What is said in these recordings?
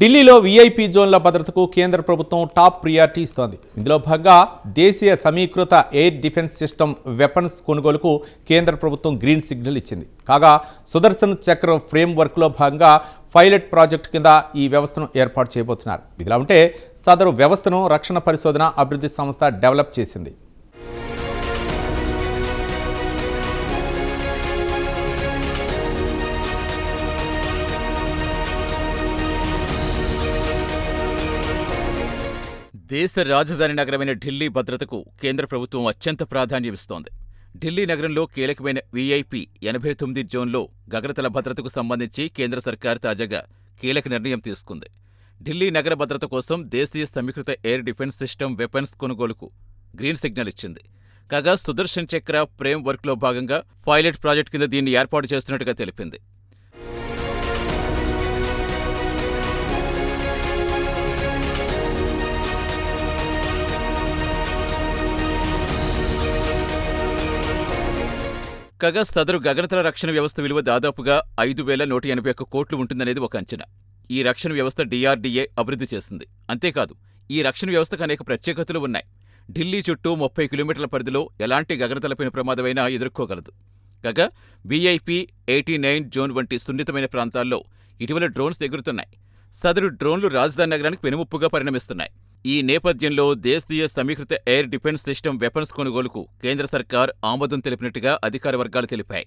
ఢిల్లీలో వీఐపీ జోన్ల భద్రతకు కేంద్ర ప్రభుత్వం టాప్ ప్రియారిటీ ఇస్తోంది. ఇందులో భాగంగా దేశీయ సమీకృత ఎయిర్ డిఫెన్స్ సిస్టమ్ వెపన్స్ కొనుగోలుకు కేంద్ర ప్రభుత్వం గ్రీన్ సిగ్నల్ ఇచ్చింది. కాగా సుదర్శన్ చక్ర ఫ్రేమ్వర్క్లో భాగంగా పైలట్ ప్రాజెక్టు కింద ఈ వ్యవస్థను ఏర్పాటు చేయబోతున్నారు. ఇదిలా ఉంటే సదరు వ్యవస్థను రక్షణ పరిశోధన అభివృద్ధి సంస్థ డెవలప్ చేసింది. దేశ రాజధాని నగరమైన ఢిల్లీ భద్రతకు కేంద్ర ప్రభుత్వం అత్యంత ప్రాధాన్యమిస్తోంది. ఢిల్లీ నగరంలో కీలకమైన వీఐపీ 89 జోన్లో గగనతల భద్రతకు సంబంధించి కేంద్ర సర్కార్ తాజాగా కీలక నిర్ణయం తీసుకుంది. ఢిల్లీ నగర భద్రత కోసం దేశీయ సమీకృత ఎయిర్ డిఫెన్స్ సిస్టమ్ వెపన్స్ కొనుగోలుకు గ్రీన్ సిగ్నల్ ఇచ్చింది. కాగా సుదర్శన్ చక్ర ఫ్రేమ్ వర్క్లో భాగంగా పైలట్ ప్రాజెక్టు కింద దీన్ని ఏర్పాటు చేస్తున్నట్టుగా తెలిపింది. కాగా సదరు గగనతల రక్షణ వ్యవస్థ విలువ దాదాపుగా 5,181 కోట్లు ఉంటుందనేది ఒక అంచనా. ఈ రక్షణ వ్యవస్థ DRDA అభివృద్ధి చేసింది. అంతేకాదు, ఈ రక్షణ వ్యవస్థకు అనేక ప్రత్యేకతలు ఉన్నాయి. ఢిల్లీ చుట్టూ 30 కిలోమీటర్ల పరిధిలో ఎలాంటి గగనతలపైన ప్రమాదమైనా ఎదుర్కోగలదు. కాగా VIP 89 జోన్ వంటి సున్నితమైన ప్రాంతాల్లో ఇటీవల డ్రోన్స్ ఎగురుతున్నాయి. సదరు డ్రోన్లు రాజధాని నగరానికి పెనుముప్పుగా పరిణమిస్తున్నాయి. ఈ నేపథ్యంలో దేశీయ సమీకృత ఎయిర్ డిఫెన్స్ సిస్టమ్ వెపన్స్ కొనుగోలుకు కేంద్ర సర్కార్ ఆమోదం తెలిపినట్టుగా అధికార వర్గాలు తెలిపాయి.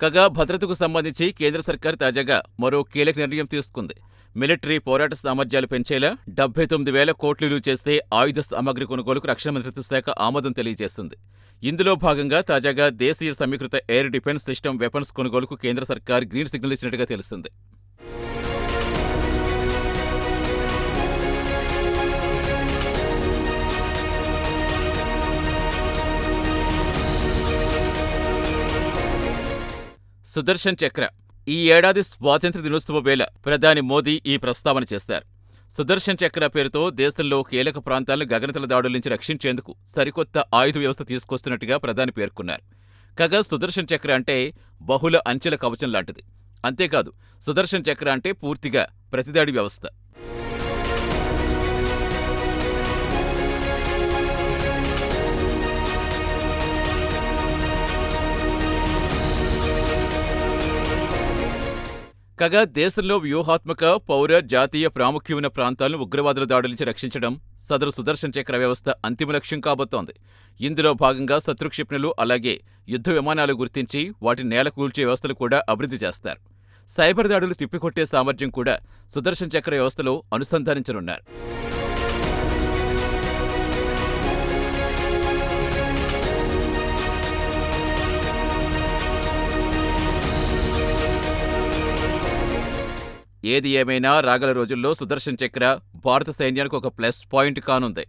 కాగా భద్రతకు సంబంధించి కేంద్ర సర్కార్ తాజాగా మరో కీలక నిర్ణయం తీసుకుంది. మిలిటరీ పోరాట సామర్థ్యాలు పెంచేలా 79,000 కోట్లు విలువ చేసే ఆయుధ సామగ్రి కొనుగోలుకు రక్షణ మంత్రిత్వ శాఖ ఆమోదం తెలియజేసింది. ఇందులో భాగంగా తాజాగా దేశీయ సమీకృత ఎయిర్ డిఫెన్స్ సిస్టమ్ వెపన్స్ కొనుగోలుకు కేంద్ర సర్కార్ గ్రీన్ సిగ్నల్ ఇచ్చినట్టుగా తెలిసింది. సుదర్శన్ చక్ర ఈ ఏడాది స్వాతంత్ర్య దినోత్సవ వేళ ప్రధాని మోదీ ఈ ప్రస్తావన చేశారు. సుదర్శన్ చక్ర పేరుతో దేశంలో కీలక ప్రాంతాలను గగనతల దాడుల నుంచి రక్షించేందుకు సరికొత్త ఆయుధ వ్యవస్థ తీసుకొస్తున్నట్టుగా ప్రధాని పేర్కొన్నారు. కాగా సుదర్శన్ చక్ర అంటే బహుళ అంచెల కవచం లాంటిది. అంతేకాదు, సుదర్శన్ చక్ర అంటే పూర్తిగా ప్రతిదాడి వ్యవస్థ. కాగా దేశంలో వ్యూహాత్మక, పౌర, జాతీయ ప్రాముఖ్యం ఉన్న ప్రాంతాలను ఉగ్రవాదుల దాడుల నుంచి రక్షించడం సదరు సుదర్శన్ చక్ర వ్యవస్థ అంతిమ లక్ష్యం కాబోతోంది. ఇందులో భాగంగా శత్రు క్షిపణులు అలాగే యుద్ధ విమానాలు గుర్తించి వాటిని నేలకూల్చే వ్యవస్థలు కూడా అభివృద్ధి చేస్తారు. సైబర్ దాడులు తిప్పికొట్టే సామర్థ్యం కూడా సుదర్శన్ చక్ర వ్యవస్థలో అనుసంధానించనున్నారు. ఏది ఏమైనా రాగల రోజుల్లో సుదర్శన్ చక్ర భారత సైన్యానికి ఒక ప్లస్ పాయింట్ కానుంది.